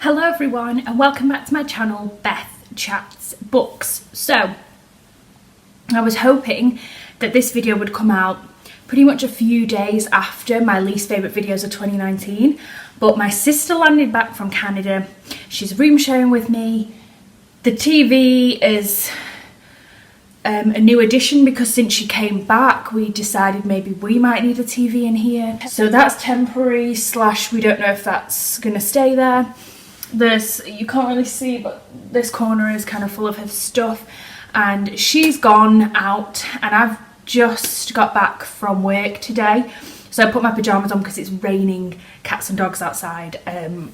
Hello everyone and welcome back to my channel, Beth Chats Books. So, I was hoping that this video would come out pretty much a few days after my least favourite videos of 2019, but my sister landed back from Canada. She's room sharing with me. The TV is a new addition because since she came back we decided maybe we might need a TV in here. So that's temporary / we don't know if that's going to stay there. You can't really see, but this corner is kind of full of her stuff, and she's gone out and I've just got back from work today, so I put my pyjamas on because it's raining cats and dogs outside,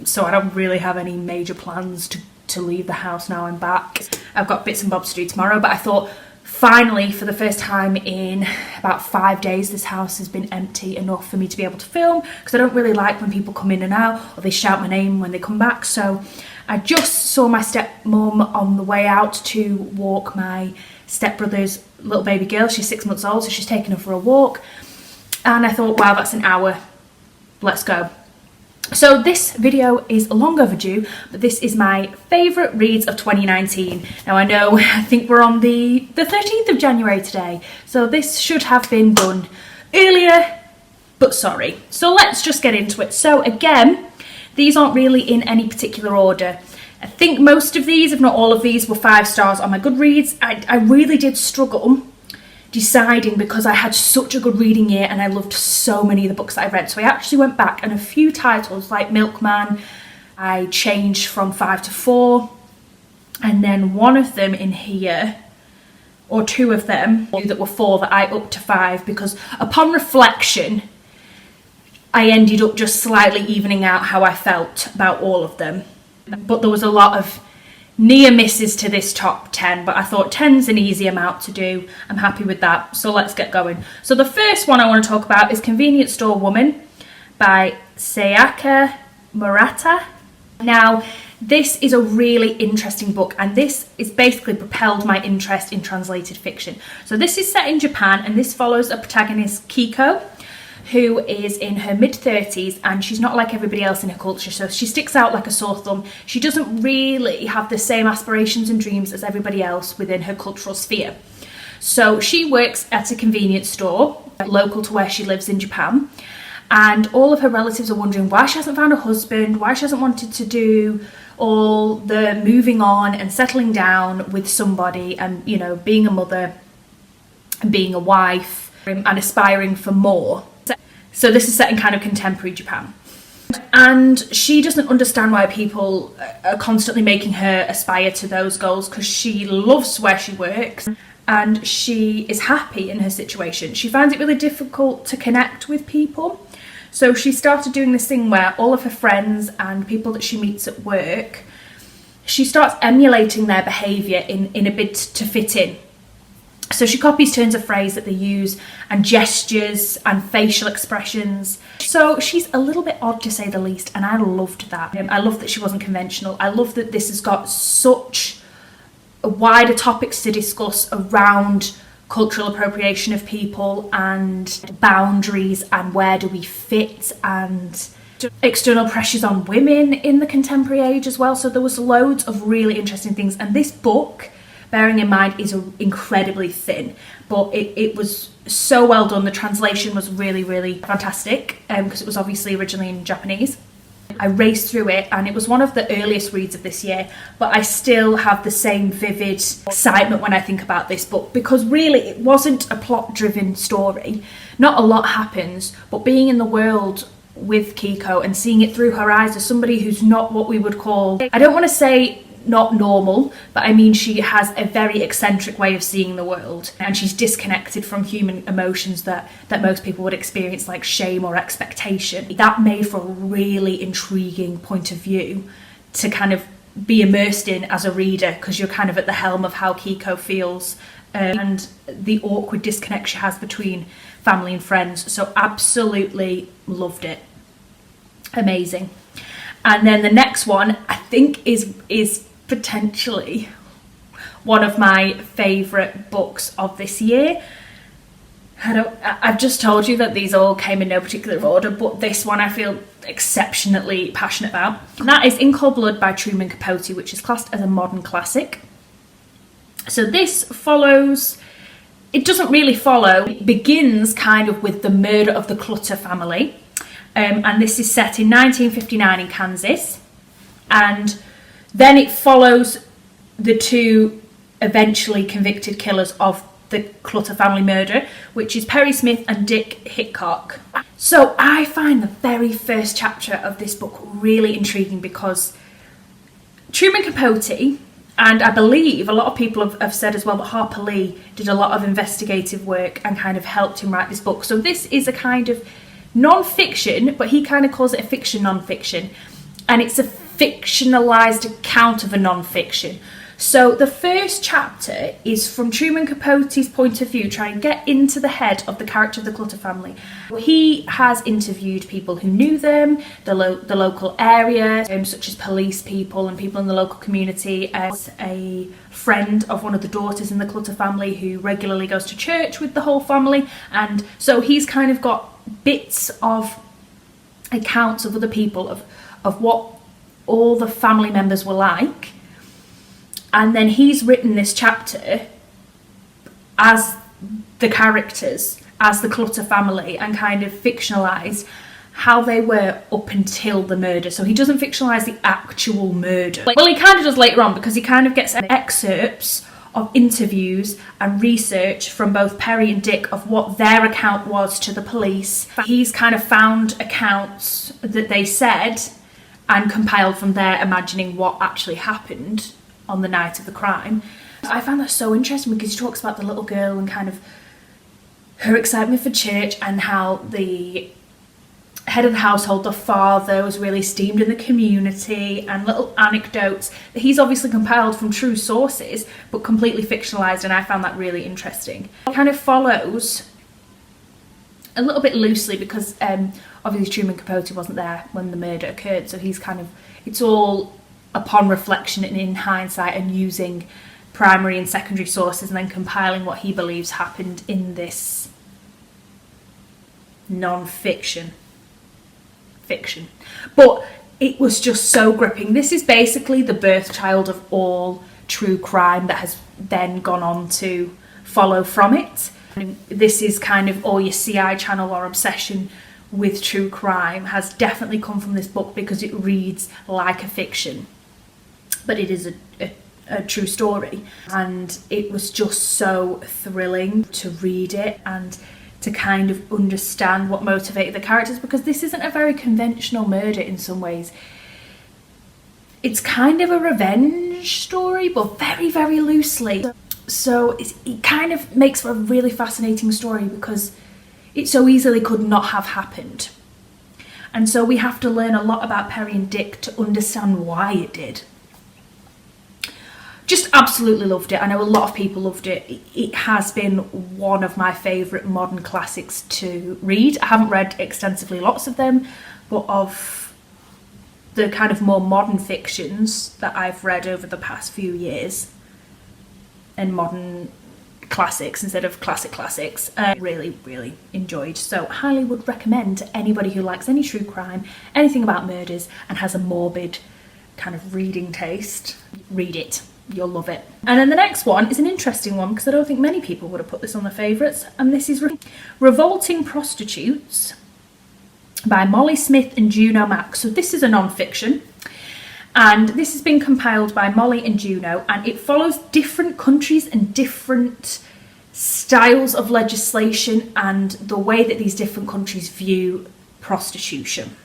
so I don't really have any major plans to leave the house now I'm back. I've got bits and bobs to do tomorrow, but I thought finally, for the first time in about 5 days, this house has been empty enough for me to be able to film, because I don't really like when people come in and out or they shout my name when they come back. So I just saw my stepmom on the way out to walk my stepbrother's little baby girl. She's 6 months old, so she's taking her for a walk, and I thought, wow, that's an hour, let's go. So this video is long overdue, but this is my favourite reads of 2019. Now I know, I think we're on the 13th of January today, so this should have been done earlier, but sorry. So let's just get into it. So again, these aren't really in any particular order. I think most of these, if not all of these, were 5 stars on my Goodreads. I really did struggle deciding because I had such a good reading year and I loved so many of the books that I read. So I actually went back, and a few titles like Milkman, I changed from 5 to 4, and then one of them in here, or 2 of them that were 4 that I upped to 5, because upon reflection I ended up just slightly evening out how I felt about all of them. But there was a lot of near misses to this top 10, but I thought 10's an easy amount to do. I'm happy with that, so let's get going. So the first one I want to talk about is Convenience Store Woman by Sayaka Murata. Now this is a really interesting book, and this is basically propelled my interest in translated fiction. So this is set in Japan, and this follows a protagonist, Kiko, who is in her mid-30s, and she's not like everybody else in her culture, so she sticks out like a sore thumb. She doesn't really have the same aspirations and dreams as everybody else within her cultural sphere. So she works at a convenience store local to where she lives in Japan, and all of her relatives are wondering why she hasn't found a husband, why she hasn't wanted to do all the moving on and settling down with somebody, and, you know, being a mother and being a wife and aspiring for more. So this is set in kind of contemporary Japan. And she doesn't understand why people are constantly making her aspire to those goals, because she loves where she works and she is happy in her situation. She finds it really difficult to connect with people. So she started doing this thing where all of her friends and people that she meets at work, she starts emulating their behaviour in a bid to fit in. So she copies turns of phrase that they use, and gestures and facial expressions. So she's a little bit odd, to say the least, and I loved that. I love that she wasn't conventional. I love that this has got such wider topics to discuss around cultural appropriation of people and boundaries and where do we fit, and external pressures on women in the contemporary age as well. So there was loads of really interesting things, and this book, bearing in mind, is incredibly thin, but it was so well done. The translation was really, really fantastic, because it was obviously originally in Japanese. I raced through it, and it was one of the earliest reads of this year, but I still have the same vivid excitement when I think about this book, because really it wasn't a plot-driven story. Not a lot happens, but being in the world with Kiko and seeing it through her eyes as somebody who's not what we would call, I don't want to say not normal, but I mean she has a very eccentric way of seeing the world, and she's disconnected from human emotions that most people would experience, like shame or expectation. That made for a really intriguing point of view to kind of be immersed in as a reader, because you're kind of at the helm of how Kiko feels, and the awkward disconnect she has between family and friends. So absolutely loved it. Amazing. And then the next one I think is potentially one of my favourite books of this year. I've just told you that these all came in no particular order, but this one I feel exceptionally passionate about. And that is In Cold Blood by Truman Capote, which is classed as a modern classic. So this follows, it doesn't really follow, it begins kind of with the murder of the Clutter family. And this is set in 1959 in Kansas. And then it follows the two eventually convicted killers of the Clutter family murder, which is Perry Smith and Dick Hickok. So I find the very first chapter of this book really intriguing because Truman Capote, and I believe a lot of people have said as well that Harper Lee did a lot of investigative work and kind of helped him write this book. So this is a kind of non-fiction, but he kind of calls it a fiction non-fiction, and it's a fictionalized account of a non-fiction. So the first chapter is from Truman Capote's point of view, trying to get into the head of the character of the Clutter family. He has interviewed people who knew them, the local area, such as police people and people in the local community. As a friend of one of the daughters in the Clutter family who regularly goes to church with the whole family, and so he's kind of got bits of accounts of other people of what all the family members were like. And then he's written this chapter as the characters, as the Clutter family, and kind of fictionalised how they were up until the murder. So he doesn't fictionalise the actual murder. Well, he kind of does later on, because he kind of gets excerpts of interviews and research from both Perry and Dick of what their account was to the police. He's kind of found accounts that they said and compiled from there, imagining what actually happened on the night of the crime. I found that so interesting because he talks about the little girl and kind of her excitement for church, and how the head of the household, the father, was really esteemed in the community, and little anecdotes that he's obviously compiled from true sources but completely fictionalized, and I found that really interesting. It kind of follows a little bit loosely because obviously Truman Capote wasn't there when the murder occurred, so he's kind of, it's all upon reflection and in hindsight, and using primary and secondary sources and then compiling what he believes happened in this non-fiction fiction. But it was just so gripping. This is basically the birth child of all true crime that has then gone on to follow from it. And this is kind of all your CI channel or obsession with true crime has definitely come from this book, because it reads like a fiction, but it is a true story. And it was just so thrilling to read it and to kind of understand what motivated the characters, because this isn't a very conventional murder in some ways. It's kind of a revenge story, but very, very loosely. So it kind of makes for a really fascinating story, because it so easily could not have happened. And so we have to learn a lot about Perry and Dick to understand why it did. Just absolutely loved it. I know a lot of people loved it. It has been one of my favourite modern classics to read. I haven't read extensively lots of them, but of the kind of more modern fictions that I've read over the past few years, and modern classics instead of classics, really, really enjoyed. So highly would recommend to anybody who likes any true crime, anything about murders, and has a morbid kind of reading taste. Read it. You'll love it. And then the next one is an interesting one, because I don't think many people would have put this on their favourites, and this is Revolting Prostitutes by Molly Smith and Juno Mack. So this is a non-fiction, and this has been compiled by Molly and Juno, and it follows different countries and different styles of legislation and the way that these different countries view prostitution.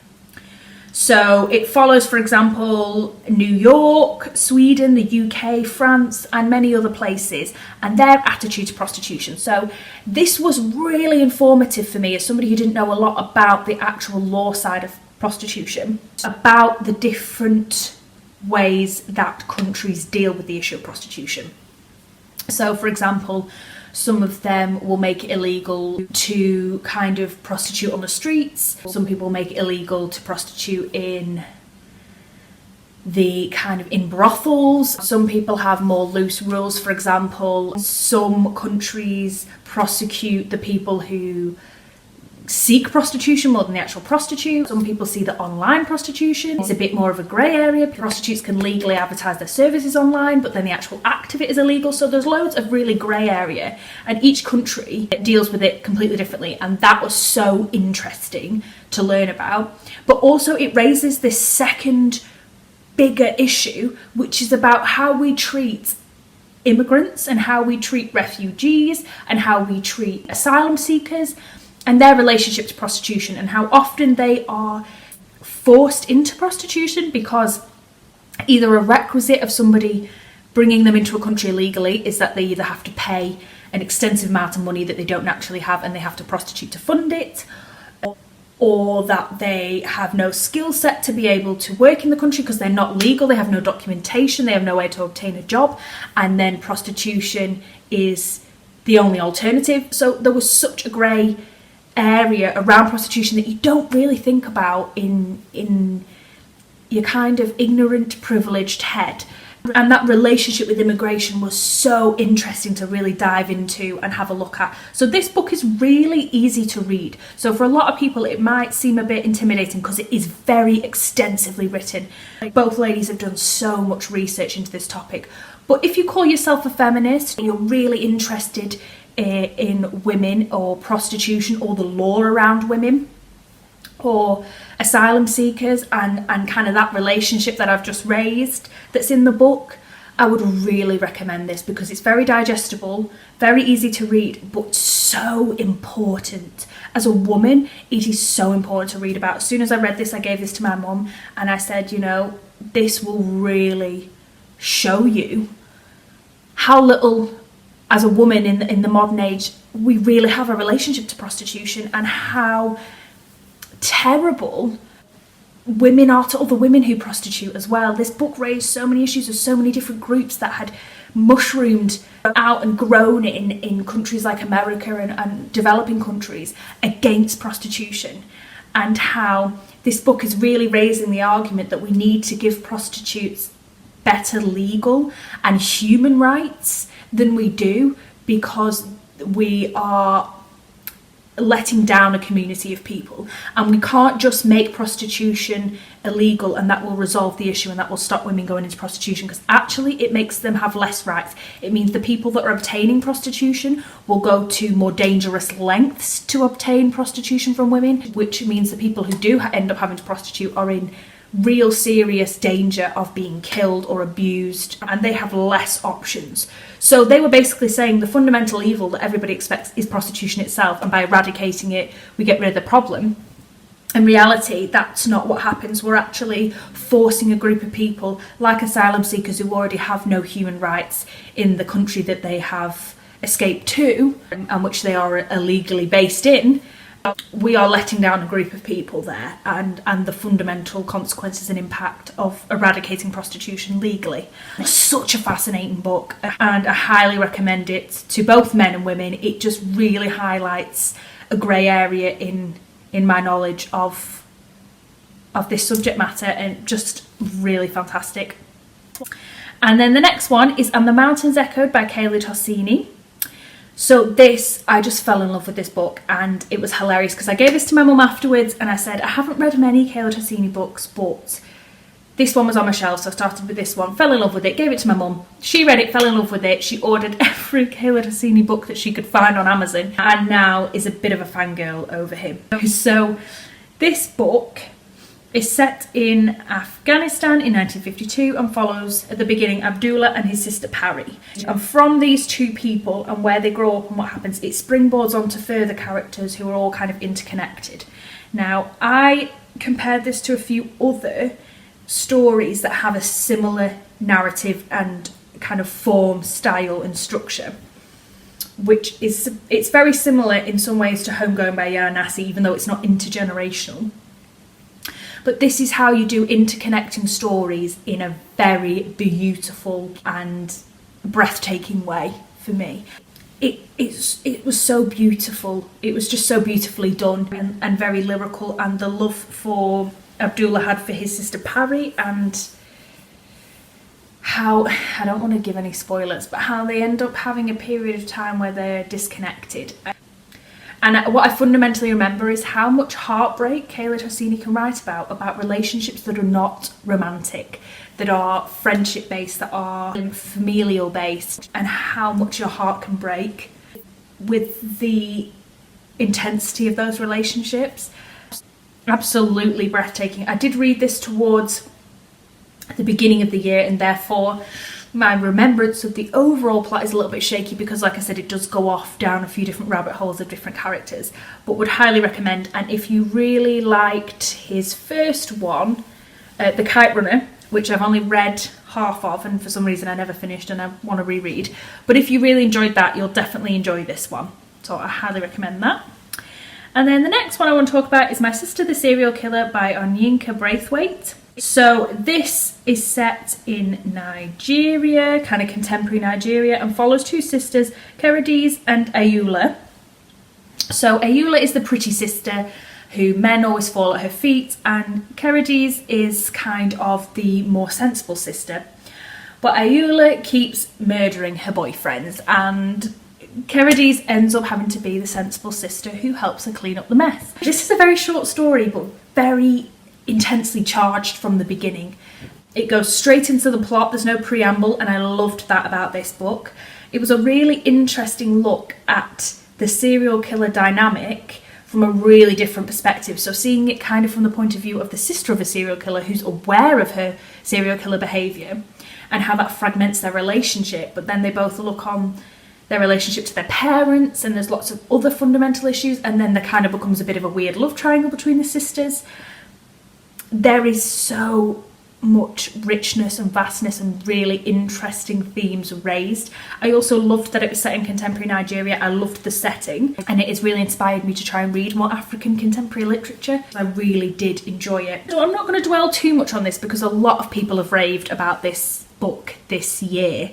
So it follows, for example, New York, Sweden, the UK, France, and many other places, and their attitude to prostitution. So this was really informative for me as somebody who didn't know a lot about the actual law side of prostitution, about the different ways that countries deal with the issue of prostitution. So, for example, some of them will make it illegal to kind of prostitute on the streets. Some people make it illegal to prostitute in the kind of in brothels. Some people have more loose rules. For example, some countries prosecute the people who seek prostitution more than the actual prostitute. Some people see that online prostitution is a bit more of a grey area. Prostitutes can legally advertise their services online, but then the actual act of it is illegal. So there's loads of really grey area, and each country deals with it completely differently, and that was so interesting to learn about. But also it raises this second bigger issue, which is about how we treat immigrants and how we treat refugees and how we treat asylum seekers and their relationship to prostitution, and how often they are forced into prostitution because either a requisite of somebody bringing them into a country illegally is that they either have to pay an extensive amount of money that they don't naturally have and they have to prostitute to fund it, or that they have no skill set to be able to work in the country because they're not legal, they have no documentation, they have no way to obtain a job, and then prostitution is the only alternative. So there was such a grey area around prostitution that you don't really think about in your kind of ignorant, privileged head. And that relationship with immigration was so interesting to really dive into and have a look at. So this book is really easy to read. So for a lot of people it might seem a bit intimidating because it is very extensively written. Both ladies have done so much research into this topic. But if you call yourself a feminist, you're really interested in women or prostitution or the law around women or asylum seekers and kind of that relationship that I've just raised that's in the book, I would really recommend this because it's very digestible, very easy to read, but so important. As a woman, it is so important to read about. As soon as I read this, I gave this to my mum and I said, you know, this will really show you how little, as a woman in the modern age, we really have a relationship to prostitution and how terrible women are to other women who prostitute as well. This book raised so many issues of so many different groups that had mushroomed out and grown in countries like America and developing countries against prostitution, and how this book is really raising the argument that we need to give prostitutes better legal and human rights than we do, because we are letting down a community of people, and we can't just make prostitution illegal and that will resolve the issue and that will stop women going into prostitution, because actually it makes them have less rights. It means the people that are obtaining prostitution will go to more dangerous lengths to obtain prostitution from women, which means the people who do end up having to prostitute are in real serious danger of being killed or abused, and they have less options. So they were basically saying the fundamental evil that everybody expects is prostitution itself, and by eradicating it we get rid of the problem. In reality, that's not what happens. We're actually forcing a group of people like asylum seekers who already have no human rights in the country that they have escaped to and which they are illegally based in. We are letting down a group of people there, and the fundamental consequences and impact of eradicating prostitution legally. It's such a fascinating book, and I highly recommend it to both men and women. It just really highlights a grey area in my knowledge of this subject matter, and just really fantastic. And then the next one is And the Mountains Echoed by Kayla Tossini. So this, I just fell in love with this book, and it was hilarious because I gave this to my mum afterwards and I said, I haven't read many Kayla Tossini books, but this one was on my shelf, so I started with this one, fell in love with it, gave it to my mum. She read it, fell in love with it. She ordered every Kayla Tossini book that she could find on Amazon, and now is a bit of a fangirl over him. So this book is set in Afghanistan in 1952 and follows at the beginning Abdullah and his sister Pari. And from these two people and where they grow up and what happens, it springboards onto further characters who are all kind of interconnected. Now, I compared this to a few other stories that have a similar narrative and kind of form, style and structure, which is, it's very similar in some ways to Homegoing by Yara Nassi, even though it's not intergenerational. But this is how you do interconnecting stories in a very beautiful and breathtaking way for me. It was so beautiful. It was just so beautifully done and very lyrical, and the love for Abdullah had for his sister Pari, and how, I don't want to give any spoilers, but how they end up having a period of time where they're disconnected. And what I fundamentally remember is how much heartbreak Kayla Torsini can write about relationships that are not romantic, that are friendship based, that are familial based, and how much your heart can break with the intensity of those relationships. Absolutely breathtaking. I did read this towards the beginning of the year, and therefore my remembrance of the overall plot is a little bit shaky because, like I said, it does go off down a few different rabbit holes of different characters, but would highly recommend. And if you really liked his first one, The Kite Runner, which I've only read half of and for some reason I never finished and I want to reread, but if you really enjoyed that, you'll definitely enjoy this one, so I highly recommend that. And then the next one I want to talk about is My Sister the Serial Killer by Onyinka Braithwaite. So this is set in Nigeria, kind of contemporary Nigeria, and follows two sisters, Keredis and Ayula. So Ayula is the pretty sister who men always fall at her feet, and Keredis is kind of the more sensible sister. But Ayula keeps murdering her boyfriends, and Keredis ends up having to be the sensible sister who helps her clean up the mess. This is a very short story, but very intensely charged from the beginning. It goes straight into the plot, there's no preamble, and I loved that about this book. It was a really interesting look at the serial killer dynamic from a really different perspective. So seeing it kind of from the point of view of the sister of a serial killer who's aware of her serial killer behaviour and how that fragments their relationship, but then they both look on their relationship to their parents, and there's lots of other fundamental issues, and then there kind of becomes a bit of a weird love triangle between the sisters. There is so much richness and vastness and really interesting themes raised. I also loved that it was set in contemporary Nigeria. I loved the setting, and it has really inspired me to try and read more African contemporary literature. I really did enjoy it. So I'm not going to dwell too much on this because a lot of people have raved about this book this year.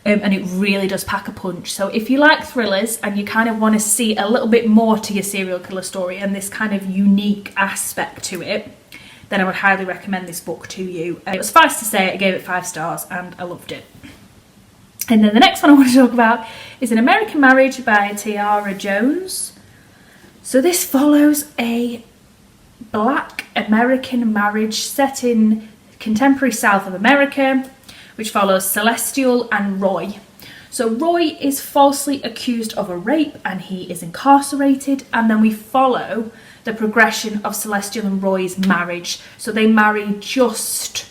And it really does pack a punch. So if you like thrillers and you kind of want to see a little bit more to your serial killer story and this kind of unique aspect to it, then I would highly recommend this book to you. It was suffice to say, I gave it 5 stars and I loved it. And then the next one I want to talk about is An American Marriage by Tiara Jones. So this follows a Black American marriage set in contemporary South of America, which follows Celestial and Roy. So Roy is falsely accused of a rape and he is incarcerated, and then we follow the progression of Celestial and Roy's marriage. So they marry just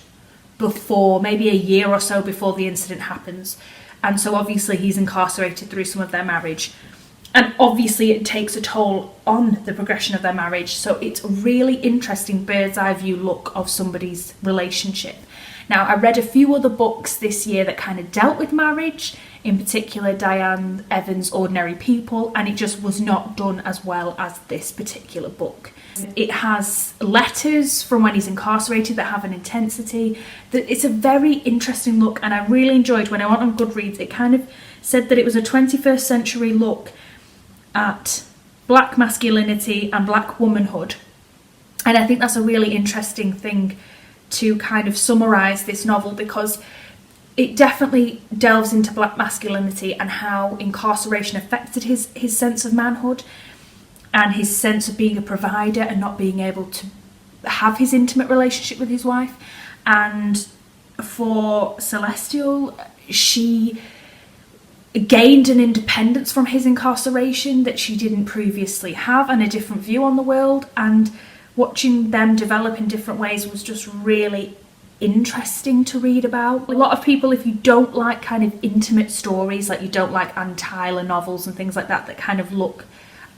before, maybe a year or so before the incident happens, and so obviously he's incarcerated through some of their marriage, and obviously it takes a toll on the progression of their marriage. So it's a really interesting bird's eye view look of somebody's relationship. Now, I read a few other books this year that kind of dealt with marriage, in particular Diane Evans' Ordinary People, and it just was not done as well as this particular book. It has letters from when he's incarcerated that have an intensity. It's a very interesting look, and I really enjoyed when I went on Goodreads. It kind of said that it was a 21st century look at black masculinity and black womanhood, and I think that's a really interesting thing to kind of summarise this novel, because it definitely delves into black masculinity and how incarceration affected his sense of manhood and his sense of being a provider and not being able to have his intimate relationship with his wife. And for Celestial, she gained an independence from his incarceration that she didn't previously have, and a different view on the world, and watching them develop in different ways was just really interesting to read about. A lot of people, if you don't like kind of intimate stories, like you don't like Anne Tyler novels and things like that that kind of look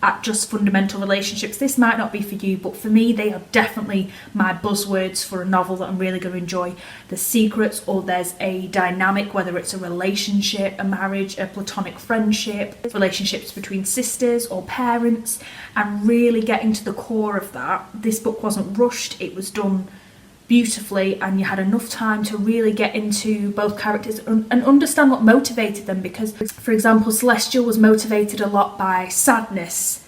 at just fundamental relationships, this might not be for you, but for me they are definitely my buzzwords for a novel that I'm really going to enjoy. There's secrets, or there's a dynamic, whether it's a relationship, a marriage, a platonic friendship, relationships between sisters or parents, and really getting to the core of that. This book wasn't rushed, it was done beautifully, and you had enough time to really get into both characters and understand what motivated them, because, for example, Celestial was motivated a lot by sadness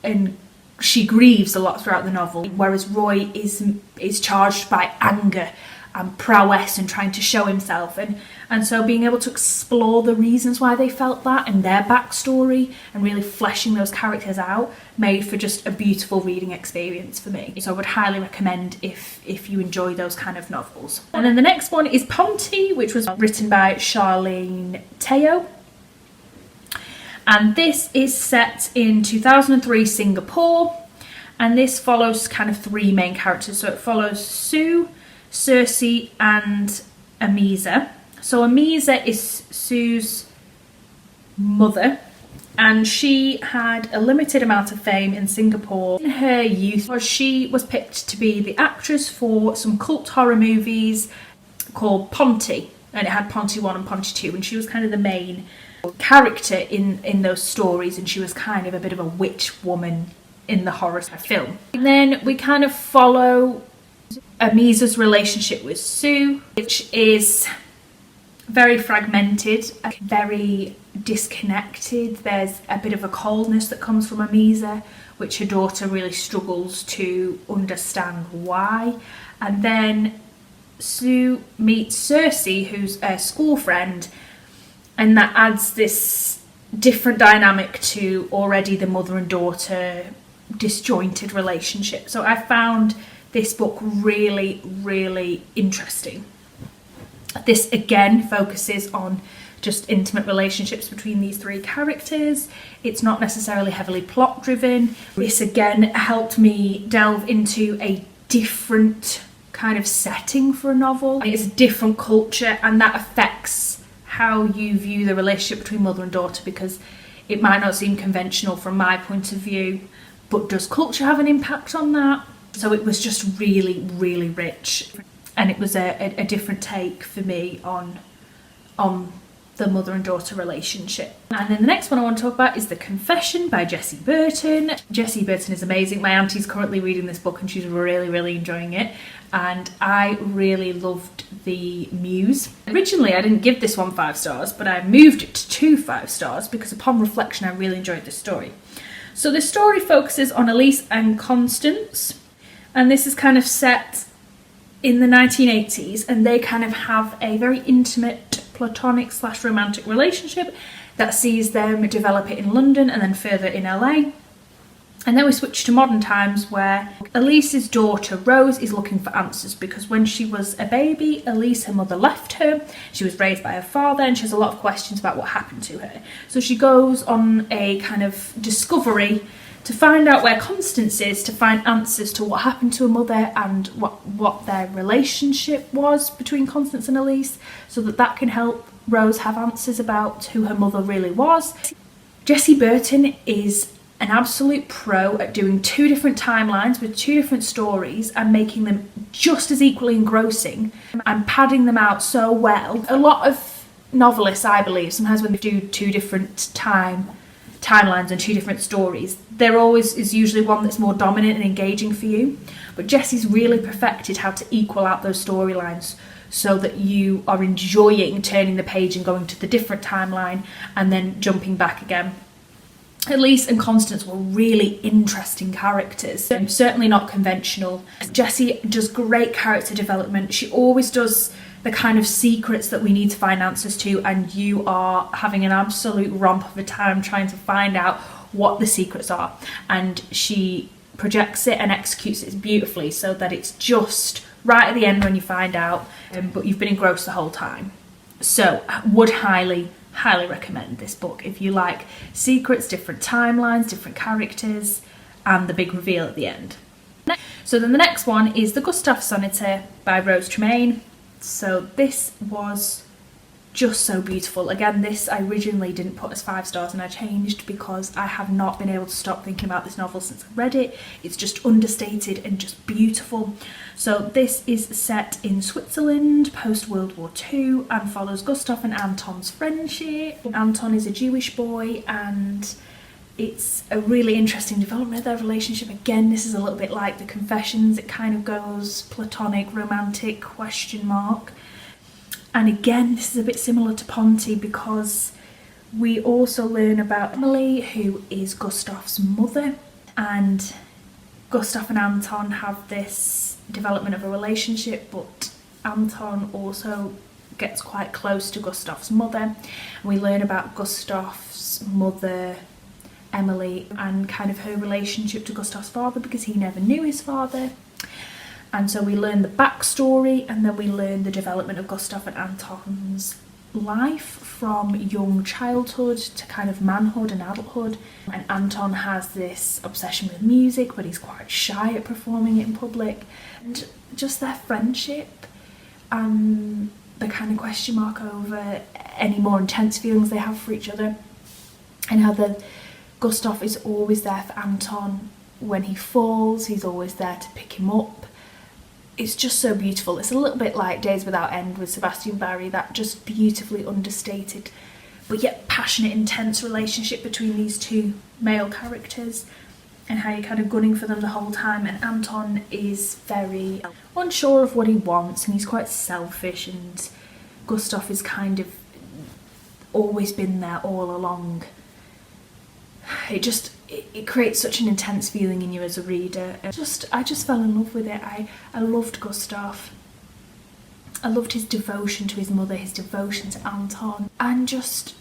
and she grieves a lot throughout the novel, whereas Roy is charged by anger and prowess and trying to show himself, and so being able to explore the reasons why they felt that and their backstory and really fleshing those characters out made for just a beautiful reading experience for me. So I would highly recommend if you enjoy those kind of novels. And then the next one is Ponte, which was written by Charlene Teo. And this is set in 2003 Singapore, and this follows kind of three main characters. So it follows Sue, Cersei and Amisa. So Amisa is Sue's mother, and she had a limited amount of fame in Singapore in her youth. She was picked to be the actress for some cult horror movies called Ponte, and it had Ponte 1 and Ponte 2, and she was kind of the main character in those stories, and she was kind of a bit of a witch woman in the horror film. And then we kind of follow Amisa's relationship with Sue, which is very fragmented, very disconnected. There's a bit of a coldness that comes from Amisa, which her daughter really struggles to understand why. And then Sue meets Cersei, who's a school friend, and that adds this different dynamic to already the mother and daughter disjointed relationship. So I found this book really, really interesting. This again focuses on just intimate relationships between these three characters. It's not necessarily heavily plot driven. This again helped me delve into a different kind of setting for a novel. It's a different culture, and that affects how you view the relationship between mother and daughter, because it might not seem conventional from my point of view, but does culture have an impact on that? So it was just really, really rich, and it was a different take for me on the mother and daughter relationship. And then the next one I want to talk about is The Confession by Jessie Burton. Jessie Burton is amazing. My auntie's currently reading this book and she's really, really enjoying it. And I really loved the Muse. Originally, I didn't give this one 5 stars, but I moved it to 5 stars because upon reflection, I really enjoyed this story. So the story focuses on Elise and Constance, and this is kind of set in the 1980s, and they kind of have a very intimate platonic / romantic relationship that sees them develop it in London and then further in LA. And then we switch to modern times, where Elise's daughter Rose is looking for answers, because when she was a baby, Elise, her mother, left her. She was raised by her father and she has a lot of questions about what happened to her. So she goes on a kind of discovery to find out where Constance is, to find answers to what happened to her mother and what their relationship was between Constance and Elise, so that can help Rose have answers about who her mother really was. Jessie Burton is an absolute pro at doing 2 different timelines with 2 different stories and making them just as equally engrossing and padding them out so well. A lot of novelists, I believe, sometimes when they do 2 different timelines and 2 different stories, there always is usually one that's more dominant and engaging for you. But Jessie's really perfected how to equal out those storylines so that you are enjoying turning the page and going to the different timeline and then jumping back again. Elise and Constance were really interesting characters, certainly not conventional. Jessie does great character development. She always does the kind of secrets that we need to find answers to, and you are having an absolute romp of a time trying to find out what the secrets are. And she projects it and executes it beautifully so that it's just right at the end when you find out, but you've been engrossed the whole time. So I would highly recommend this book if you like secrets, different timelines, different characters, and the big reveal at the end. So then the next one is The Gustav Sonata by Rose Tremaine. So this was just so beautiful. Again, this I originally didn't put as 5 stars and I changed because I have not been able to stop thinking about this novel since I read it. It's just understated and just beautiful. So this is set in Switzerland post World War II and follows Gustav and Anton's friendship. Anton is a Jewish boy and it's a really interesting development of their relationship. Again, this is a little bit like The Confessions. It kind of goes platonic, romantic, question mark. And again, this is a bit similar to Ponte because we also learn about Emily, who is Gustav's mother, and Gustav and Anton have this development of a relationship, but Anton also gets quite close to Gustav's mother, and we learn about Gustav's mother, Emily, and kind of her relationship to Gustav's father, because he never knew his father. And so we learn the backstory, and then we learn the development of Gustav and Anton's life from young childhood to kind of manhood and adulthood. And Anton has this obsession with music, but he's quite shy at performing it in public. And just their friendship and the kind of question mark over any more intense feelings they have for each other, and how Gustav is always there for Anton when he falls. He's always there to pick him up. It's just so beautiful. It's a little bit like Days Without End with Sebastian Barry, that just beautifully understated but yet passionate, intense relationship between these two male characters, and how you're kind of gunning for them the whole time. And Anton is very unsure of what he wants, and he's quite selfish, and Gustav is kind of always been there all along. It creates such an intense feeling in you as a reader. I just fell in love with it. I loved Gustav. I loved his devotion to his mother, his devotion to Anton, and just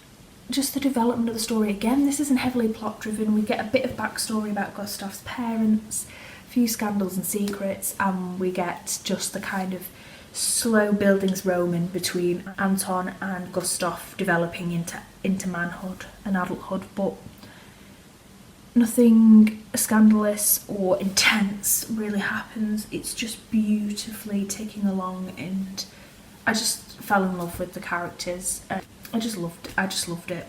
the development of the story. Again, this isn't heavily plot driven. We get a bit of backstory about Gustav's parents, a few scandals and secrets, and we get just the kind of slow buildings Roman between Anton and Gustav developing into manhood and adulthood, but nothing scandalous or intense really happens. It's just beautifully ticking along, and I just fell in love with the characters. I just loved it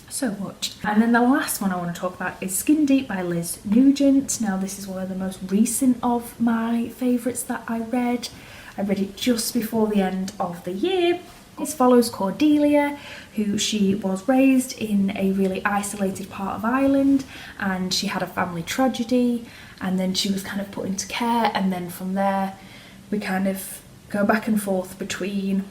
so much. And then the last one I want to talk about is Skin Deep by Liz Nugent. Now, this is one of the most recent of my favourites that I read. I read it just before the end of the year. This follows Cordelia, who she was raised in a really isolated part of Ireland, and she had a family tragedy, and then she was kind of put into care, and then from there we kind of go back and forth between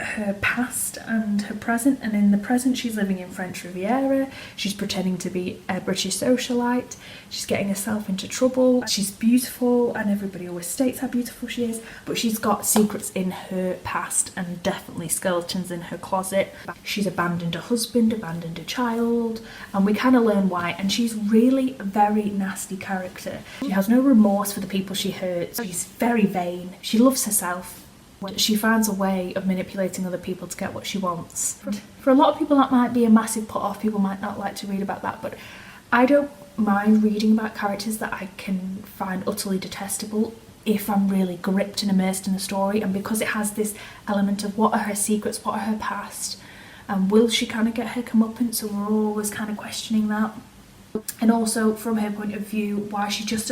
her past and her present. And in the present, she's living in French Riviera. She's pretending to be a British socialite. She's getting herself into trouble. She's beautiful, and everybody always states how beautiful she is, but she's got secrets in her past, and definitely skeletons in her closet. She's abandoned a husband, abandoned a child, and we kind of learn why. And she's really a very nasty character. She has no remorse for the people she hurts. She's very vain. She loves herself. She finds a way of manipulating other people to get what she wants. For a lot of people, that might be a massive put off. People might not like to read about that, but I don't mind reading about characters that I can find utterly detestable if I'm really gripped and immersed in the story. And because it has this element of what are her secrets, what are her past, and will she kind of get her comeuppance, so we're always kind of questioning that. And also from her point of view, why she does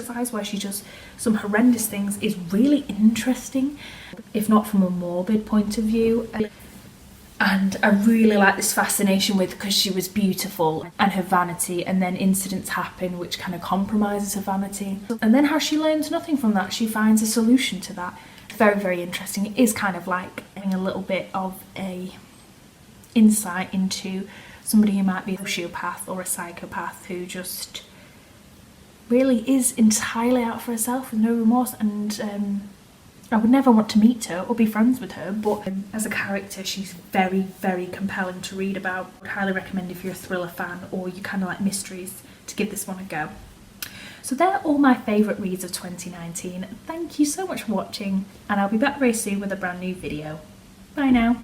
some horrendous things is really interesting, if not from a morbid point of view. And I really like this fascination with, because she was beautiful, and her vanity, and then incidents happen which kind of compromises her vanity, and then how she learns nothing from that. She finds a solution to that. Very, very interesting. It is kind of like having a little bit of a insight into somebody who might be a sociopath or a psychopath, who just really is entirely out for herself with no remorse. And I would never want to meet her or be friends with her, but as a character, she's very, very compelling to read about. I would highly recommend, if you're a thriller fan or you kind of like mysteries, to give this one a go. So they're all my favourite reads of 2019. Thank you so much for watching, and I'll be back very soon with a brand new video. Bye now.